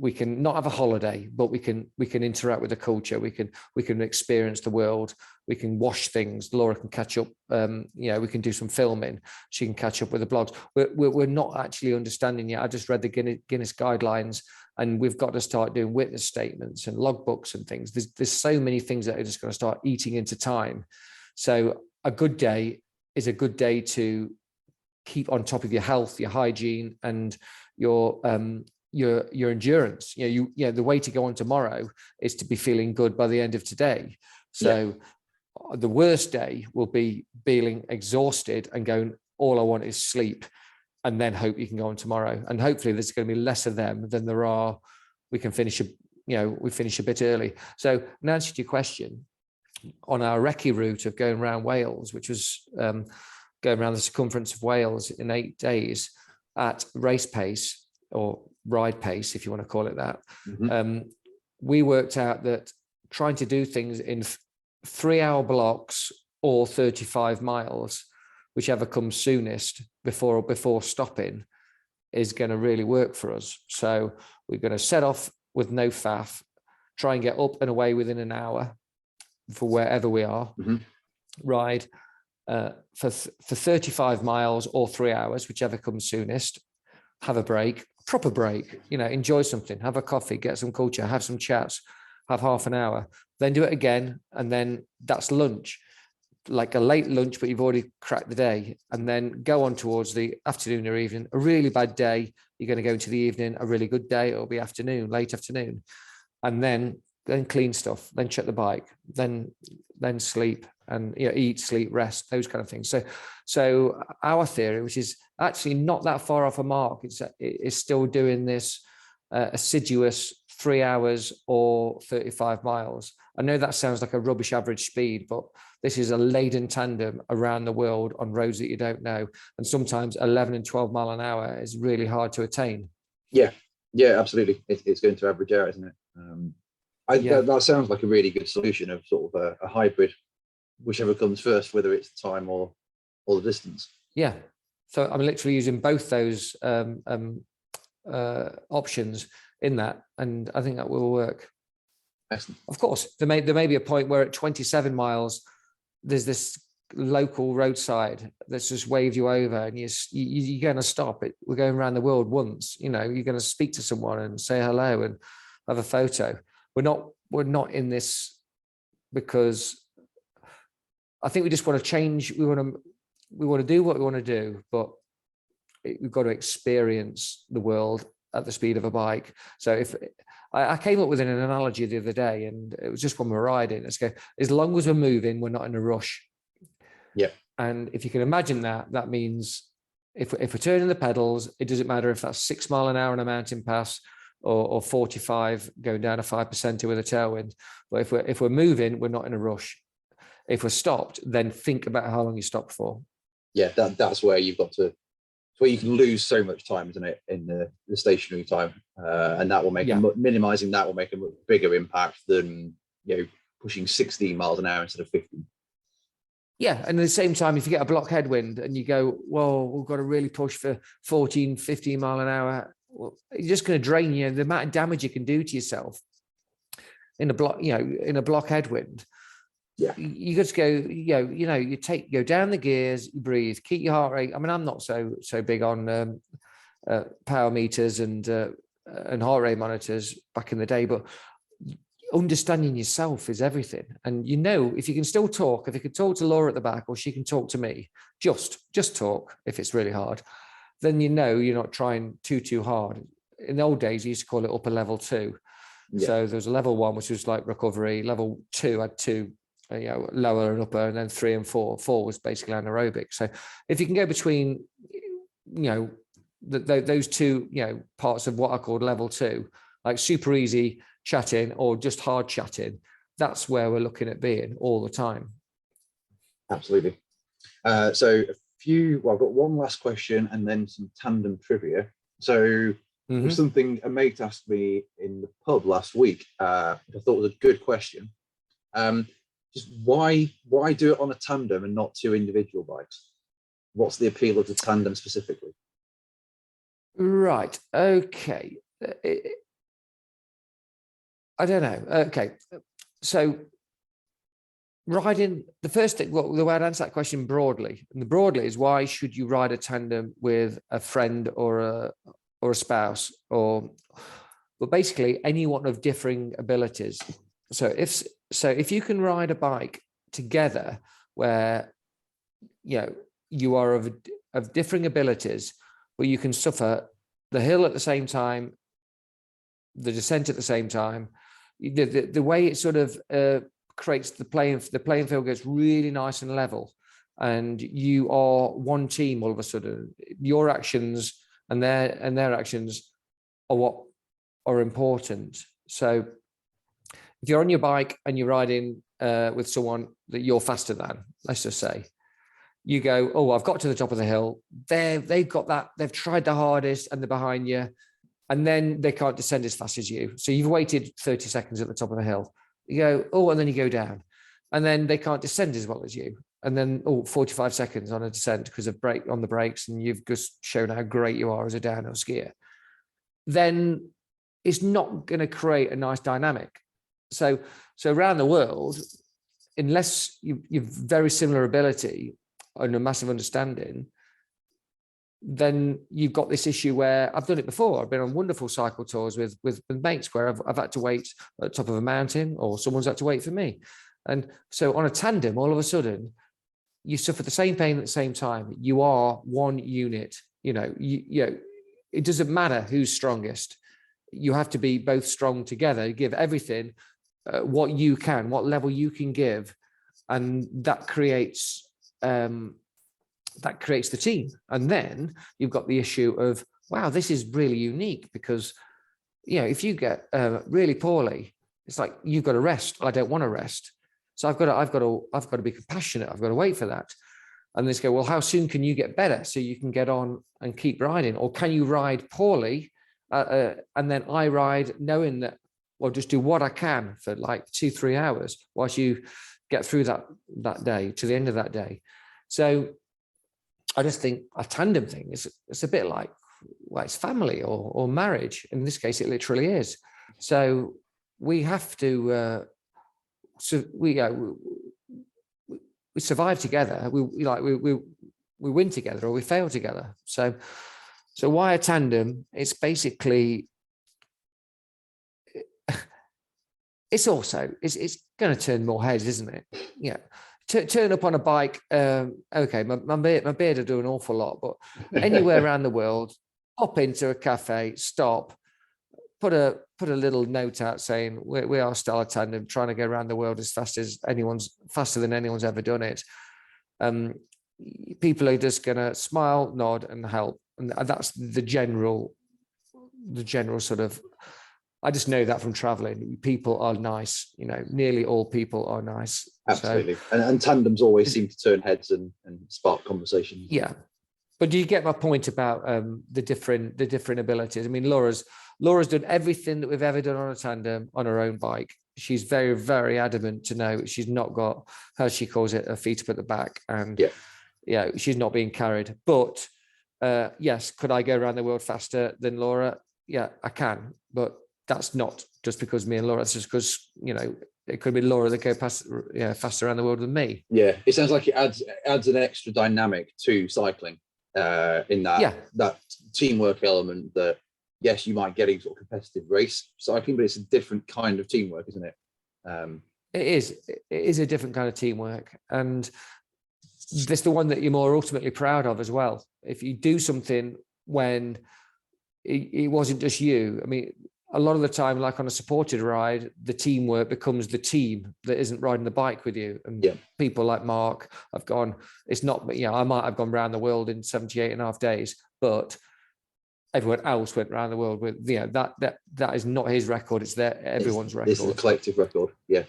we can not have a holiday, but we can interact with the culture. We can experience the world. We can watch things. Laura can catch up. We can do some filming. She can catch up with the blogs. We're not actually understanding yet. I just read the Guinness guidelines, and we've got to start doing witness statements and logbooks and things. There's so many things that are just going to start eating into time. So a good day is a good day to keep on top of your health, your hygiene, and your your endurance. The way to go on tomorrow is to be feeling good by the end of today. So the worst day will be feeling exhausted and going, all I want is sleep, and then hope you can go on tomorrow. And hopefully there's going to be less of them than there are. We can finish we finish a bit early. So in answer to your question, on our recce route of going around Wales, which was going around the circumference of Wales in 8 days at race pace, or ride pace, if you want to call it that, we worked out that trying to do things in 3-hour blocks or 35 miles, whichever comes soonest before stopping, is going to really work for us. So we're going to set off with no faff, try and get up and away within an hour for wherever we are, ride for 35 miles or 3 hours, whichever comes soonest, have a break, proper break, enjoy something, have a coffee, get some culture, have some chats, have half an hour, then do it again. And then that's lunch, like a late lunch, but you've already cracked the day, and then go on towards the afternoon or evening. A really bad day, you're going to go into the evening. A really good day, it'll be afternoon, late afternoon, and then clean stuff, then check the bike, then sleep, and eat, sleep, rest, those kind of things. So our theory, which is actually not that far off a mark, it's still doing this assiduous 3 hours or 35 miles. I know that sounds like a rubbish average speed, but this is a laden tandem around the world on roads that you don't know. And sometimes 11 and 12 mile an hour is really hard to attain. Yeah, absolutely. It's going to average out, isn't it? That sounds like a really good solution of sort of a hybrid, whichever comes first, whether it's time or the distance. Yeah. So I'm literally using both those options in that, and I think that will work. Excellent. Of course, there may be a point where at 27 miles, there's this local roadside that's just waved you over, and you're going to stop it. We're going around the world once. You're going to speak to someone and say hello and have a photo. We're not in this because I think we just want to change. We want to do what we want to do, but we've got to experience the world at the speed of a bike. So if I came up with an analogy the other day, and it was just when we're riding, let's go, as long as we're moving, we're not in a rush. Yeah. And if you can imagine that means if we're turning the pedals, it doesn't matter if that's 6 mile an hour on a mountain pass or 45 going down a 5% with a tailwind. But if we're moving, we're not in a rush. If we're stopped, then think about how long you stopped for. Yeah, that's where you've got to, where you can lose so much time, isn't it, in the stationary time, and that will make minimizing that will make a much bigger impact than pushing 16 miles an hour instead of 50. Yeah, and at the same time, if you get a block headwind and you go, well, we've got to really push for 14, 15 mile an hour, well, you're just going to drain you. The amount of damage you can do to yourself in a block headwind. Yeah, you just go, you go down the gears, you breathe, keep your heart rate. I mean, I'm not so big on power meters and heart rate monitors back in the day, but understanding yourself is everything. And if you can still talk, if you can talk to Laura at the back, or she can talk to me, just talk if it's really hard, then you're not trying too hard. In the old days, you used to call it upper level 2. Yeah. So there was a level 1, which was like recovery. Level 2 had 2. Lower and upper, and then 3 and 4. 4 was basically anaerobic. So if you can go between, those two, parts of what I called level 2, like super easy chatting or just hard chatting, that's where we're looking at being all the time. Absolutely. So I've got one last question and then some tandem trivia. So it was something a mate asked me in the pub last week, which I thought was a good question. Just why do it on a tandem and not 2 individual bikes? What's the appeal of the tandem specifically? Right. Okay. I don't know. Okay. So riding, the first thing, the way I'd answer that question broadly, and the broadly is, why should you ride a tandem with a friend or a spouse, but basically anyone of differing abilities. So if you can ride a bike together where you are of differing abilities, where you can suffer the hill at the same time the descent at the same time. The way it sort of creates the playing field gets really nice and level, and you are one team all of a sudden. Your actions and their actions are what are important. So if you're on your bike and you're riding with someone that you're faster than, let's just say, you go, oh, I've got to the top of the hill. They've got that. They've tried the hardest and they're behind you. And then they can't descend as fast as you. So you've waited 30 seconds at the top of the hill. You go, oh, and then you go down. And then they can't descend as well as you. And then, 45 seconds on a descent because of brake on the brakes, and you've just shown how great you are as a downhill skier. Then it's not going to create a nice dynamic. So around the world, unless you've very similar ability and a massive understanding, then you've got this issue where I've done it before. I've been on wonderful cycle tours with mates where I've had to wait at the top of a mountain, or someone's had to wait for me. And so on a tandem, all of a sudden, you suffer the same pain at the same time. You are one unit. It doesn't matter who's strongest. You have to be both strong together, give everything what you can, what level you can give. And that creates the team. And then you've got the issue of, wow, this is really unique, because if you get really poorly, it's like, you've got to rest. I don't want to rest, so I've got to be compassionate. I've got to wait for that. And they go, well, how soon can you get better so you can get on and keep riding? Or can you ride poorly and then I ride knowing that, well, just do what I can for like 2-3 hours whilst you get through that day to the end of that day. So I just think a tandem thing it's a bit like, well, it's family or marriage. In this case, it literally is. So we have to, we survive together. We win together, or we fail together. So why a tandem? It's basically, it's going to turn more heads, isn't it? Yeah. Turn up on a bike. Okay, my beard will do an awful lot, but anywhere around the world, hop into a cafe, stop, put a little note out saying we are still a tandem, trying to go around the world faster than anyone's ever done it. People are just going to smile, nod, and help, and that's the general sort of. I just know that from traveling. People are nice. Nearly all people are nice. Absolutely. So, and tandems always seem to turn heads and spark conversations. Yeah. But do you get my point about the different abilities? I mean, Laura's done everything that we've ever done on a tandem on her own bike. She's very, very adamant to know she's not got, as she calls it, her feet up at the back, and she's not being carried. But yes, could I go around the world faster than Laura? Yeah, I can. But that's not just because me and Laura. It's just because it could be Laura that go faster around the world than me. Yeah, it sounds like it adds an extra dynamic to cycling in that teamwork element. That yes, you might get a sort of competitive race cycling, but it's a different kind of teamwork, isn't it? It is a different kind of teamwork, and it's the one that you're more ultimately proud of as well. If you do something when it wasn't just you. I mean, a lot of the time, like on a supported ride, the teamwork becomes the team that isn't riding the bike with you. And people like Mark have gone, it's not, I might have gone around the world in 78.5 days, but everyone else went around the world with, that is not his record. It's everyone's record. It's the collective record. Yeah.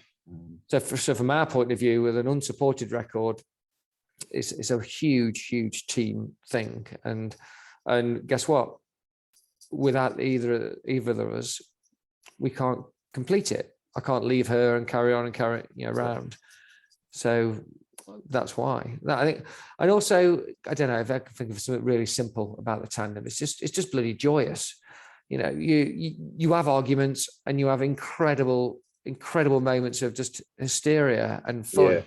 So from our point of view, with an unsupported record, it's a huge, huge team thing. And guess what? Without either of us, we can't complete it. I can't leave her and carry on and carry around. So that's why. I think, and also, I don't know if I can think of something really simple about the tandem. It's just bloody joyous. You have arguments and you have incredible moments of just hysteria and fun,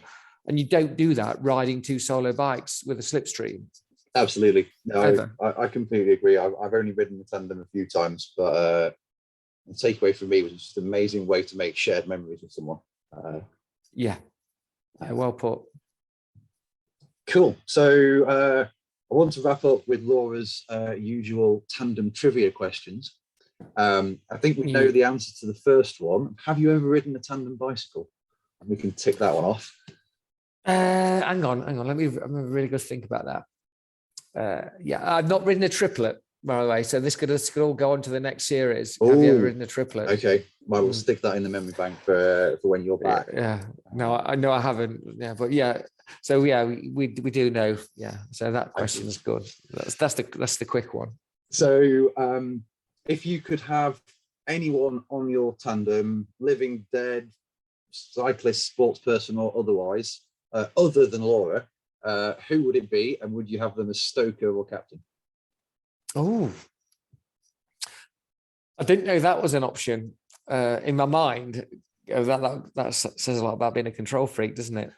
and you don't do that riding 2 solo bikes with a slipstream. Absolutely. No, I completely agree. I've only ridden the tandem a few times, but the takeaway for me was just an amazing way to make shared memories with someone. Well put. Cool. So I want to wrap up with Laura's usual tandem trivia questions. I think we know the answer to the first one. Have you ever ridden a tandem bicycle? And we can tick that one off. Hang on. Let me have a really good think about that. Yeah, I've not ridden a triplet, by the way. So this could all go on to the next series. Have you ever ridden a triplet? Okay, well, we'll stick that in the memory bank for when you're back. Yeah. No, I know I haven't. Yeah, but yeah. So yeah, we do know. Yeah. So that question is good. That's the quick one. So if you could have anyone on your tandem, living, dead, cyclist, sports person, or otherwise, other than Laura, who would it be, and would you have them as Stoker or captain? Oh, I didn't know that was an option. In my mind, that says a lot about being a control freak, doesn't it?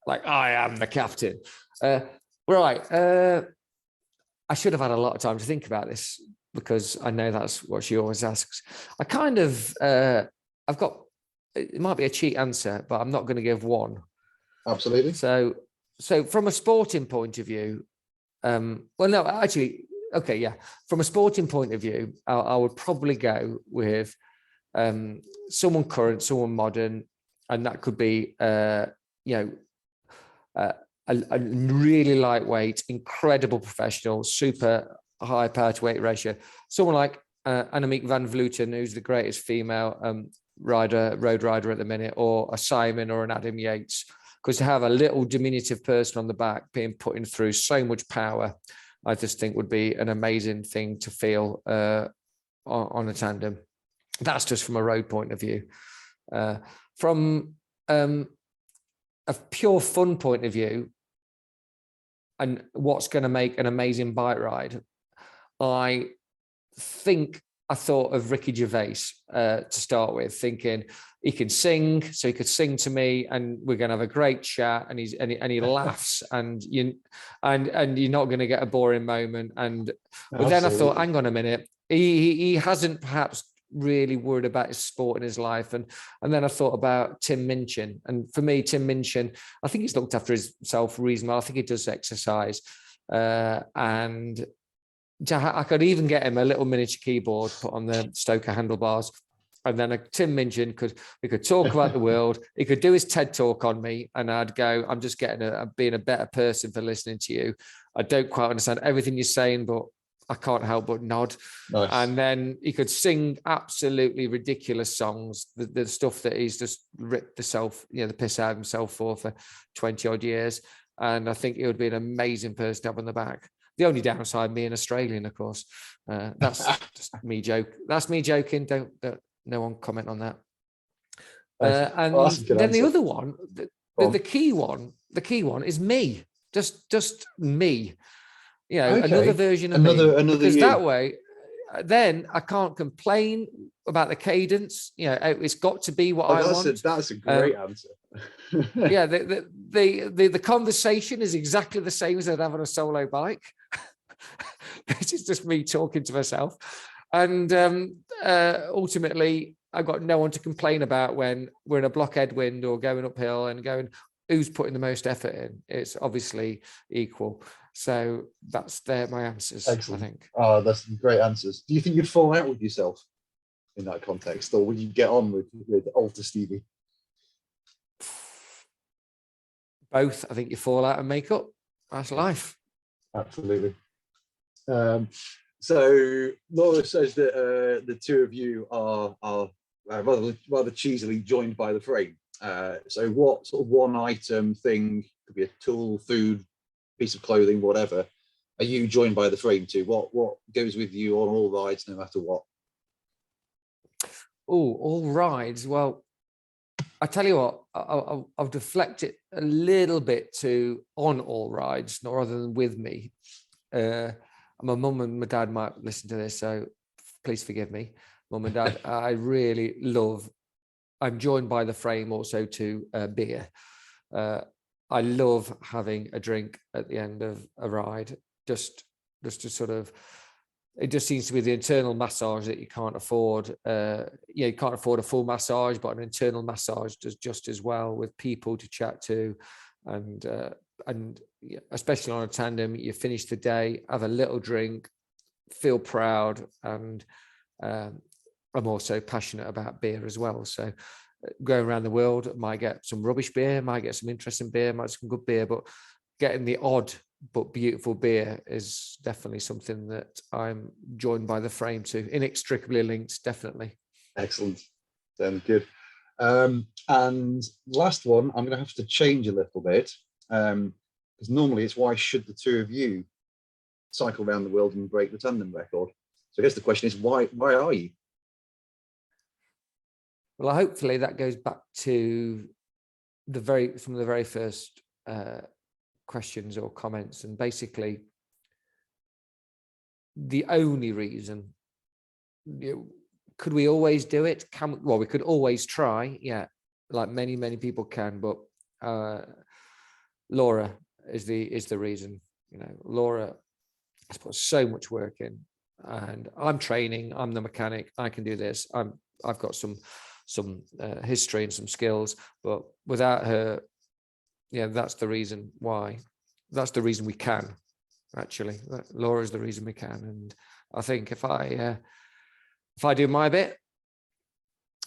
like I am the captain. Right. I should have had a lot of time to think about this, because I know that's what she always asks. I kind of, I've got, it might be a cheat answer, but I'm not going to give one. Absolutely. So from a sporting point of view, well, no, actually, okay, yeah. From a sporting point of view, I would probably go with someone current, someone modern, and that could be, a really lightweight, incredible professional, super high power to weight ratio. Someone like Annemiek van Vleuten, who's the greatest female road rider at the minute, or a Simon or an Adam Yates. Because to have a little diminutive person on the back being putting through so much power, I just think would be an amazing thing to feel on a tandem. That's just from a road point of view. From a pure fun point of view, and what's going to make an amazing bike ride, I thought of Ricky Gervais to start with, thinking he can sing, so he could sing to me, and we're going to have a great chat, and he laughs, and you're not going to get a boring moment. But then I thought, hang on a minute, he hasn't perhaps really worried about his sport in his life, and then I thought about Tim Minchin, and for me, Tim Minchin, I think he's looked after himself reasonably. I think he does exercise, and I could even get him a little miniature keyboard put on the Stoker handlebars, and then Tim Minchin we could talk about the world. He could do his TED talk on me, and I'd go, I'm just I'm being a better person for listening to you. I don't quite understand everything you're saying, but I can't help but nod. Nice. And then he could sing absolutely ridiculous songs, the stuff that he's just ripped the piss out of himself for 20 odd years. And I think it would be an amazing person to have on the back. The only downside, me an Australian, of course. That's just me joke. That's me joking. Don't no one comment on that. And then the other one, the key one is me. Just me. You know, okay. Another version of me. Because you. That way, then I can't complain about the cadence. You know, it's got to be what I want. That's a great answer. Yeah, the conversation is exactly the same as I'd have on a solo bike. This is just me talking to myself, and ultimately, I've got no one to complain about when we're in a block headwind or going uphill and going, who's putting the most effort in? It's obviously equal. So that's my answers. Excellent. I think. Oh, that's great answers. Do you think you'd fall out with yourself in that context, or would you get on with Alter Stevie? Both. I think you fall out and make up. That's life. Absolutely. So Laura says that the two of you are rather cheesily joined by the frame. So what sort of one item thing, could be a tool, food, piece of clothing, whatever, are you joined by the frame to? What goes with you on all rides, no matter what? Oh, all rides. Well, I tell you what, I'll deflect it a little bit to on all rides, not rather than with me. My mum and my dad might listen to this, so please forgive me, mum and dad. I'm joined by the frame also to beer. I love having a drink at the end of a ride, just to sort of, it just seems to be the internal massage that you can't afford. You can't afford a full massage, but an internal massage does just as well, with people to chat to, and especially on a tandem, you finish the day, have a little drink, feel proud, and I'm also passionate about beer as well. So going around the world, might get some rubbish beer, might get some interesting beer, might get some good beer, but getting the odd but beautiful beer is definitely something that I'm joined by the frame to, inextricably linked, definitely. Excellent. Good. And last one, I'm going to have to change a little bit, because normally it's why should the two of you cycle around the world and break the tandem record? So I guess the question is, why are you? Well, hopefully that goes back to some of the very first questions or comments, and basically the only reason, could we always do it? Well, we could always try, yeah, like many people can, but Laura is the reason. Laura has put so much work in, and I'm training, I'm the mechanic, I can do this, I've got some history and some skills, but without her, that's the reason why. That's the reason we can, actually. Laura is the reason we can. And I think if I do my bit,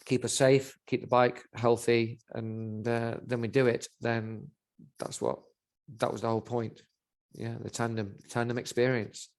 keep us safe, keep the bike healthy, and then we do it, then that was the whole point. Yeah, the tandem experience.